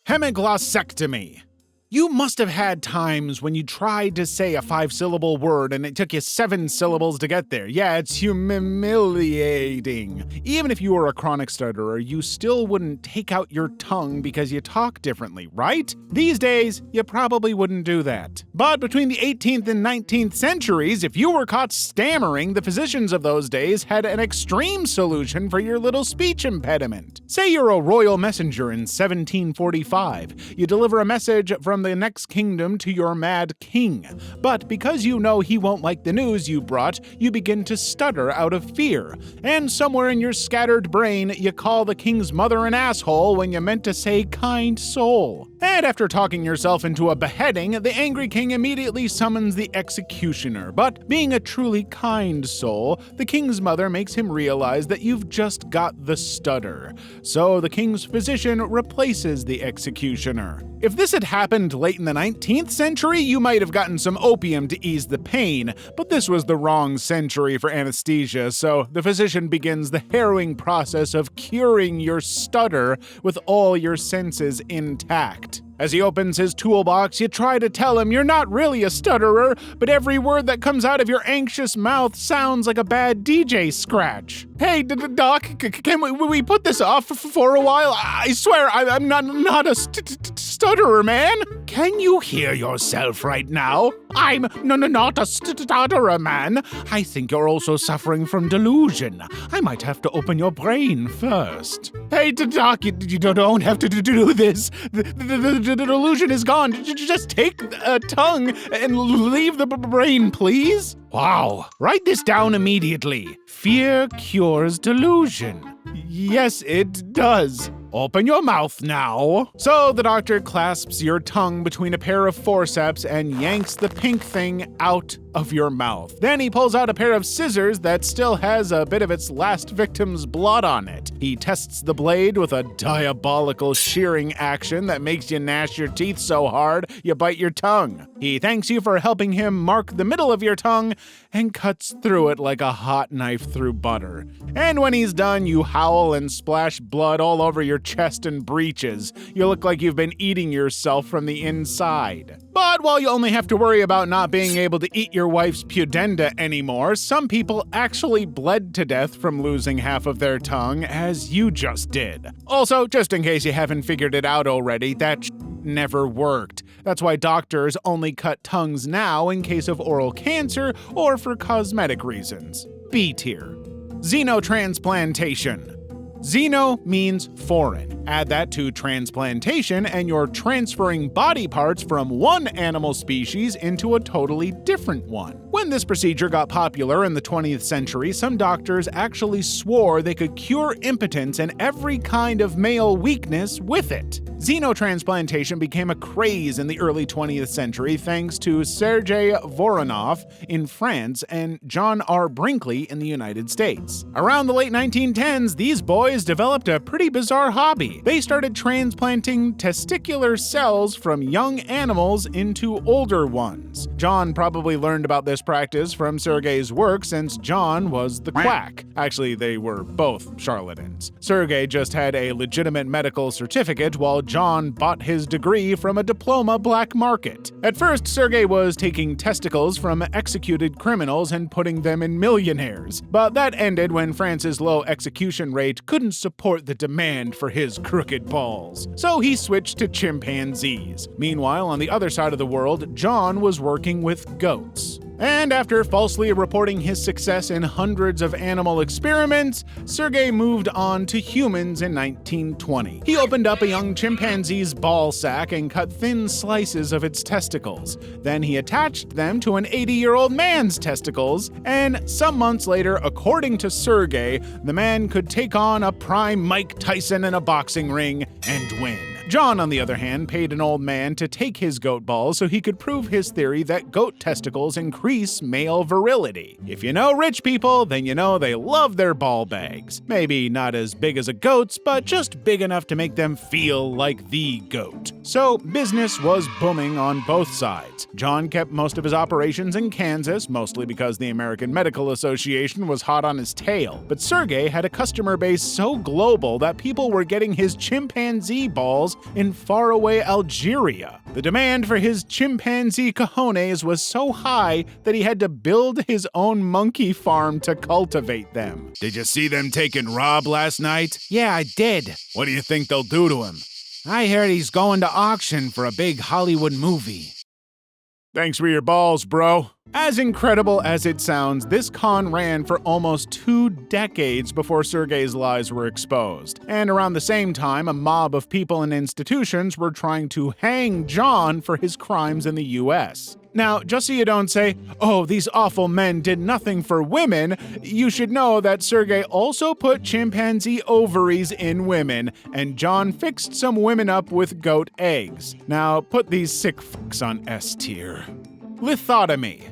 Hemiglossectomy. You must have had times when you tried to say a 5-syllable word and it took you 7 syllables to get there. Yeah, it's humiliating. Even if you were a chronic stutterer, you still wouldn't take out your tongue because you talk differently, right? These days, you probably wouldn't do that. But between the 18th and 19th centuries, if you were caught stammering, the physicians of those days had an extreme solution for your little speech impediment. Say you're a royal messenger in 1745. You deliver a message from the next kingdom to your mad king. But because you know he won't like the news you brought, you begin to stutter out of fear. And somewhere in your scattered brain, you call the king's mother an asshole when you meant to say kind soul. And after talking yourself into a beheading, the angry king immediately summons the executioner. But being a truly kind soul, the king's mother makes him realize that you've just got the stutter. So the king's physician replaces the executioner. If this had happened late in the 19th century, you might have gotten some opium to ease the pain, but this was the wrong century for anesthesia, so the physician begins the harrowing process of curing your stutter with all your senses intact. As he opens his toolbox, you try to tell him you're not really a stutterer, but every word that comes out of your anxious mouth sounds like a bad DJ scratch. Hey, Doc, can we put this off for a while? I swear, I'm not a stutterer, man. Can you hear yourself right now? I'm not a stutterer, man. I think you're also suffering from delusion. I might have to open your brain first. Hey, Doc, you don't have to do this. The delusion is gone. Just take a tongue and leave the brain, please. Wow. Write this down immediately. Fear cures delusion. Yes, it does. Open your mouth now. So the doctor clasps your tongue between a pair of forceps and yanks the pink thing out of your mouth. Then he pulls out a pair of scissors that still has a bit of its last victim's blood on it. He tests the blade with a diabolical shearing action that makes you gnash your teeth so hard you bite your tongue. He thanks you for helping him mark the middle of your tongue and cuts through it like a hot knife through butter. And when he's done, you howl and splash blood all over your chest and breeches. You look like you've been eating yourself from the inside. But while you only have to worry about not being able to eat your wife's pudenda anymore, some people actually bled to death from losing half of their tongue, as you just did. Also, just in case you haven't figured it out already, that never worked. That's why doctors only cut tongues now in case of oral cancer or for cosmetic reasons. B tier. Xenotransplantation. Xeno means foreign. Add that to transplantation and you're transferring body parts from one animal species into a totally different one. When this procedure got popular in the 20th century, some doctors actually swore they could cure impotence and every kind of male weakness with it. Xenotransplantation became a craze in the early 20th century thanks to Sergei Voronov in France and John R. Brinkley in the United States. Around the late 1910s, these boys developed a pretty bizarre hobby. They started transplanting testicular cells from young animals into older ones. John probably learned about this practice from Sergei's work since John was the quack. Actually, they were both charlatans. Sergei just had a legitimate medical certificate while John bought his degree from a diploma black market. At first, Sergei was taking testicles from executed criminals and putting them in millionaires. But that ended when France's low execution rate couldn't support the demand for his crooked balls. So he switched to chimpanzees. Meanwhile, on the other side of the world, John was working with goats. And after falsely reporting his success in hundreds of animal experiments, Sergei moved on to humans in 1920. He opened up a young chimpanzee's ball sack and cut thin slices of its testicles. Then he attached them to an 80-year-old man's testicles, and some months later, according to Sergei, the man could take on a prime Mike Tyson in a boxing ring and win. John, on the other hand, paid an old man to take his goat balls so he could prove his theory that goat testicles increase male virility. If you know rich people, then you know they love their ball bags. Maybe not as big as a goat's, but just big enough to make them feel like the goat. So business was booming on both sides. John kept most of his operations in Kansas, mostly because the American Medical Association was hot on his tail. But Sergei had a customer base so global that people were getting his chimpanzee balls in faraway Algeria. The demand for his chimpanzee cojones was so high that he had to build his own monkey farm to cultivate them. Did you see them taking Rob last night? Yeah, I did. What do you think they'll do to him? I heard he's going to auction for a big Hollywood movie. Thanks for your balls, bro. As incredible as it sounds, this con ran for almost 2 decades before Sergey's lies were exposed. And around the same time, a mob of people and institutions were trying to hang John for his crimes in the US. Now, just so you don't say, oh, these awful men did nothing for women, you should know that Sergey also put chimpanzee ovaries in women, and John fixed some women up with goat eggs. Now, put these sick fucks on S tier. Lithotomy.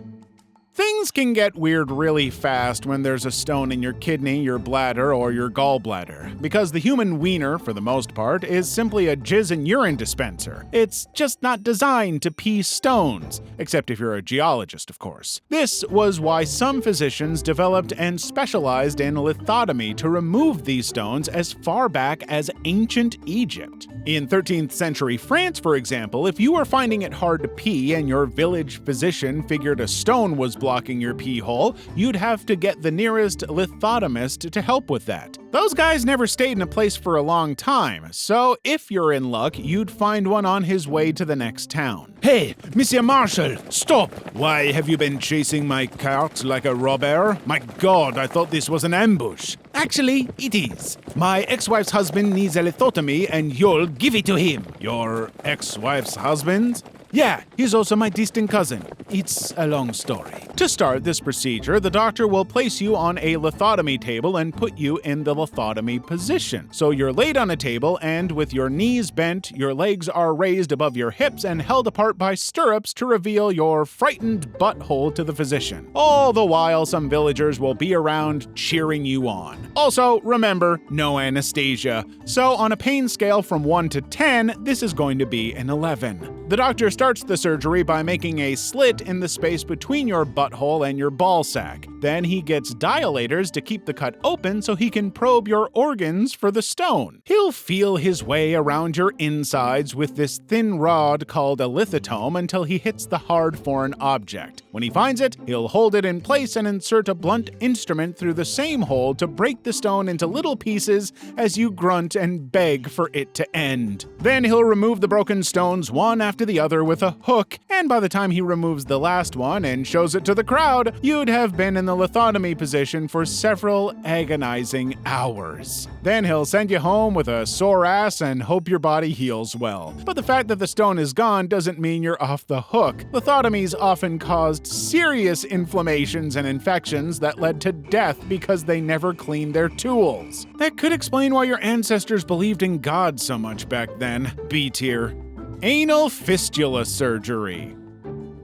Things can get weird really fast when there's a stone in your kidney, your bladder, or your gallbladder, because the human wiener, for the most part, is simply a jizz and urine dispenser. It's just not designed to pee stones, except if you're a geologist, of course. This was why some physicians developed and specialized in lithotomy to remove these stones as far back as ancient Egypt. In 13th century France, for example, if you were finding it hard to pee and your village physician figured a stone was blocking your pee hole, you'd have to get the nearest lithotomist to help with that. Those guys never stayed in a place for a long time, so if you're in luck, you'd find one on his way to the next town. Hey, Monsieur Marshal, stop! Why have you been chasing my cart like a robber? My God, I thought this was an ambush. Actually, it is. My ex-wife's husband needs a lithotomy and you'll give it to him. Your ex-wife's husband? Yeah, he's also my distant cousin. It's a long story. To start this procedure, the doctor will place you on a lithotomy table and put you in the lithotomy position. So you're laid on a table and with your knees bent, your legs are raised above your hips and held apart by stirrups to reveal your frightened butthole to the physician. All the while, some villagers will be around cheering you on. Also, remember, no anesthesia. So on a pain scale from 1 to 10, this is going to be an 11. The doctor starts the surgery by making a slit in the space between your butthole and your ball sack. Then he gets dilators to keep the cut open so he can probe your organs for the stone. He'll feel his way around your insides with this thin rod called a lithotome until he hits the hard foreign object. When he finds it, he'll hold it in place and insert a blunt instrument through the same hole to break the stone into little pieces as you grunt and beg for it to end. Then he'll remove the broken stones one after the other with a hook, and by the time he removes the last one and shows it to the crowd, you'd have been in the lithotomy position for several agonizing hours. Then he'll send you home with a sore ass and hope your body heals well. But the fact that the stone is gone doesn't mean you're off the hook. Lithotomies often caused serious inflammations and infections that led to death because they never cleaned their tools. That could explain why your ancestors believed in God so much back then. B tier. Anal fistula surgery.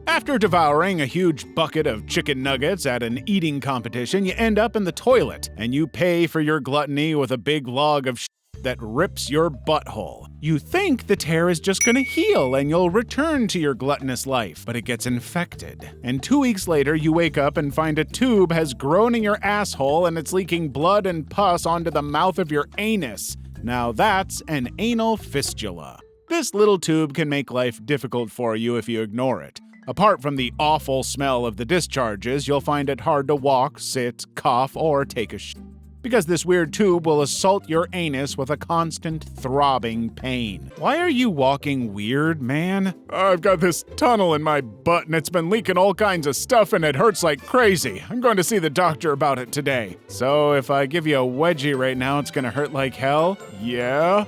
After devouring a huge bucket of chicken nuggets at an eating competition, you end up in the toilet, and you pay for your gluttony with a big log of shit that rips your butthole. You think the tear is just gonna heal and you'll return to your gluttonous life, but it gets infected. And 2 weeks later, you wake up and find a tube has grown in your asshole and it's leaking blood and pus onto the mouth of your anus. Now that's an anal fistula. This little tube can make life difficult for you if you ignore it. Apart from the awful smell of the discharges, you'll find it hard to walk, sit, cough, or take a shit. Because this weird tube will assault your anus with a constant throbbing pain. Why are you walking weird, man? I've got this tunnel in my butt and it's been leaking all kinds of stuff and it hurts like crazy. I'm going to see the doctor about it today. So if I give you a wedgie right now, it's gonna hurt like hell? Yeah?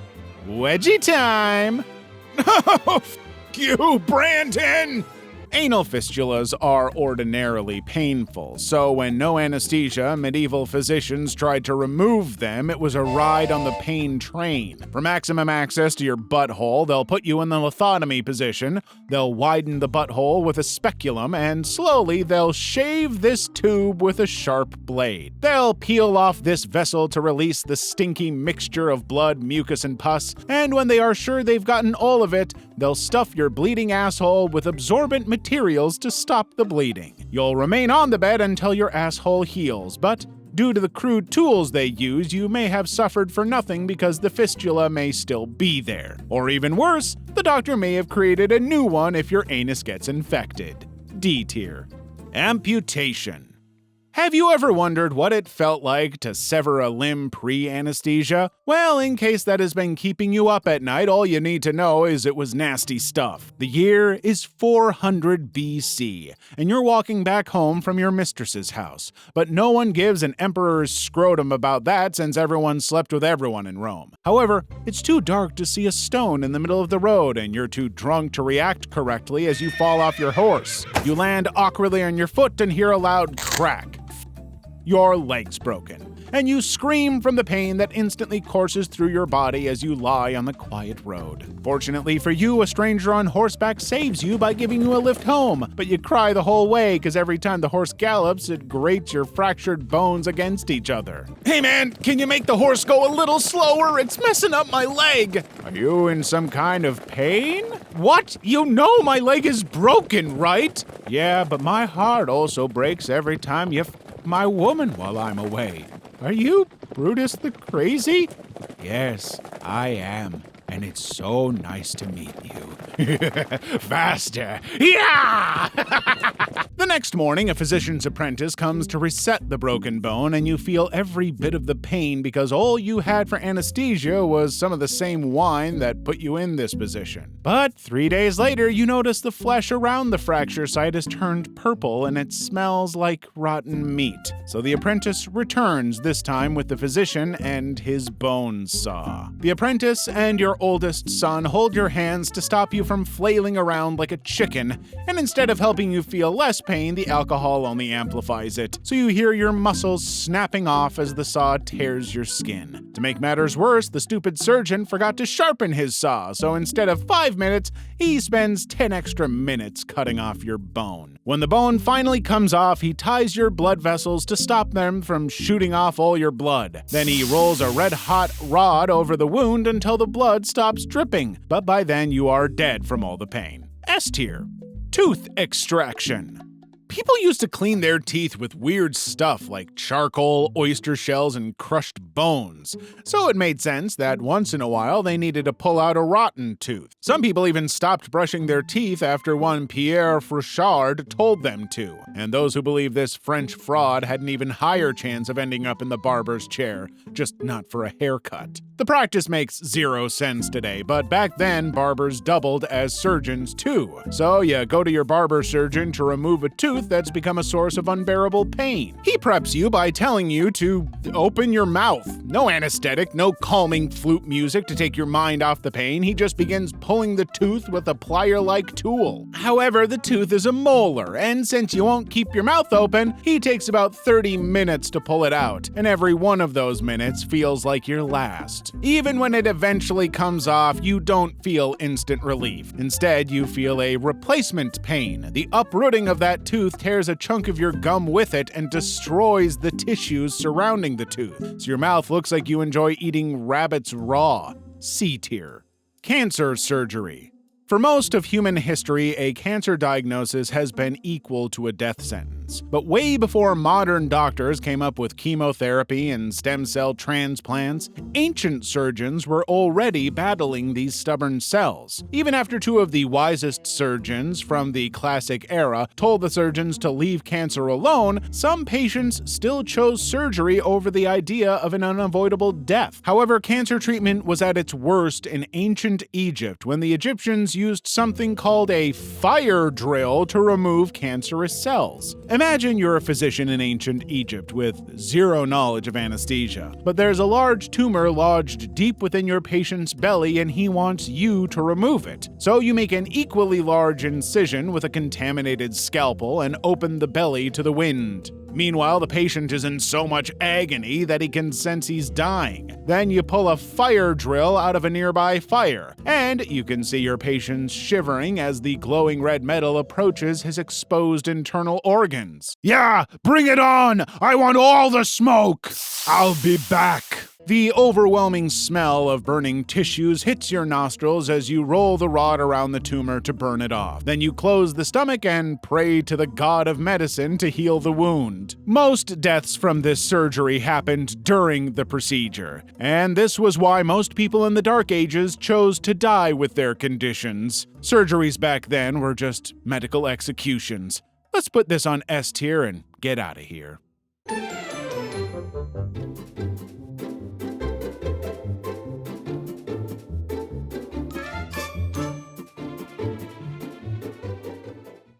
Wedgie time! Oh, f*** you, Brandon! Anal fistulas are ordinarily painful, so when no anesthesia, medieval physicians tried to remove them, it was a ride on the pain train. For maximum access to your butthole, they'll put you in the lithotomy position, they'll widen the butthole with a speculum, and slowly they'll shave this tube with a sharp blade. They'll peel off this vessel to release the stinky mixture of blood, mucus, and pus, and when they are sure they've gotten all of it, they'll stuff your bleeding asshole with absorbent materials to stop the bleeding. You'll remain on the bed until your asshole heals, but due to the crude tools they use, you may have suffered for nothing because the fistula may still be there. Or even worse, the doctor may have created a new one if your anus gets infected. D tier. Amputation. Have you ever wondered what it felt like to sever a limb pre-anesthesia? Well, in case that has been keeping you up at night, all you need to know is it was nasty stuff. The year is 400 BC, and you're walking back home from your mistress's house. But no one gives an emperor's scrotum about that since everyone slept with everyone in Rome. However, it's too dark to see a stone in the middle of the road, and you're too drunk to react correctly as you fall off your horse. You land awkwardly on your foot and hear a loud crack. Your leg's broken, and you scream from the pain that instantly courses through your body as you lie on the quiet road. Fortunately for you, a stranger on horseback saves you by giving you a lift home, but you cry the whole way because every time the horse gallops, it grates your fractured bones against each other. Hey man, can you make the horse go a little slower? It's messing up my leg. Are you in some kind of pain? What? You know my leg is broken, right? Yeah, but my heart also breaks every time you my woman while I'm away. Are you Brutus the Crazy? Yes, I am. And it's so nice to meet you. Faster! Yeah! The next morning, a physician's apprentice comes to reset the broken bone, and you feel every bit of the pain because all you had for anesthesia was some of the same wine that put you in this position. But 3 days later, you notice the flesh around the fracture site has turned purple and it smells like rotten meat. So the apprentice returns, this time with the physician and his bone saw. The apprentice and your oldest son hold your hands to stop you from flailing around like a chicken, and instead of helping you feel less pain, the alcohol only amplifies it, so you hear your muscles snapping off as the saw tears your skin. To make matters worse, the stupid surgeon forgot to sharpen his saw, so instead of 5 minutes, he spends 10 extra minutes cutting off your bone. When the bone finally comes off, he ties your blood vessels to stop them from shooting off all your blood. Then he rolls a red-hot rod over the wound until the blood stops dripping, but by then you are dead from all the pain. S tier. Tooth extraction. People used to clean their teeth with weird stuff like charcoal, oyster shells, and crushed bones. So it made sense that once in a while they needed to pull out a rotten tooth. Some people even stopped brushing their teeth after one Pierre Fauchard told them to. And those who believe this French fraud had an even higher chance of ending up in the barber's chair, just not for a haircut. The practice makes zero sense today, but back then barbers doubled as surgeons too. So you go to your barber surgeon to remove a tooth that's become a source of unbearable pain. He preps you by telling you to open your mouth. No anesthetic, no calming flute music to take your mind off the pain. He just begins pulling the tooth with a plier-like tool. However, the tooth is a molar, and since you won't keep your mouth open, he takes about 30 minutes to pull it out, and every one of those minutes feels like your last. Even when it eventually comes off, you don't feel instant relief. Instead, you feel a replacement pain. The uprooting of that tooth tears a chunk of your gum with it and destroys the tissues surrounding the tooth, so your mouth looks like you enjoy eating rabbits raw. C tier. Cancer surgery. For most of human history, a cancer diagnosis has been equal to a death sentence. But way before modern doctors came up with chemotherapy and stem cell transplants, ancient surgeons were already battling these stubborn cells. Even after two of the wisest surgeons from the classic era told the surgeons to leave cancer alone, some patients still chose surgery over the idea of an unavoidable death. However, cancer treatment was at its worst in ancient Egypt when the Egyptians used something called a fire drill to remove cancerous cells. Imagine you're a physician in ancient Egypt with zero knowledge of anesthesia, but there's a large tumor lodged deep within your patient's belly and he wants you to remove it. So you make an equally large incision with a contaminated scalpel and open the belly to the wind. Meanwhile, the patient is in so much agony that he can sense he's dying. Then you pull a fire drill out of a nearby fire, and you can see your patient shivering as the glowing red metal approaches his exposed internal organs. Yeah, bring it on! I want all the smoke! I'll be back. The overwhelming smell of burning tissues hits your nostrils as you roll the rod around the tumor to burn it off. Then you close the stomach and pray to the god of medicine to heal the wound. Most deaths from this surgery happened during the procedure, and this was why most people in the Dark Ages chose to die with their conditions. Surgeries back then were just medical executions. Let's put this on S tier and get out of here.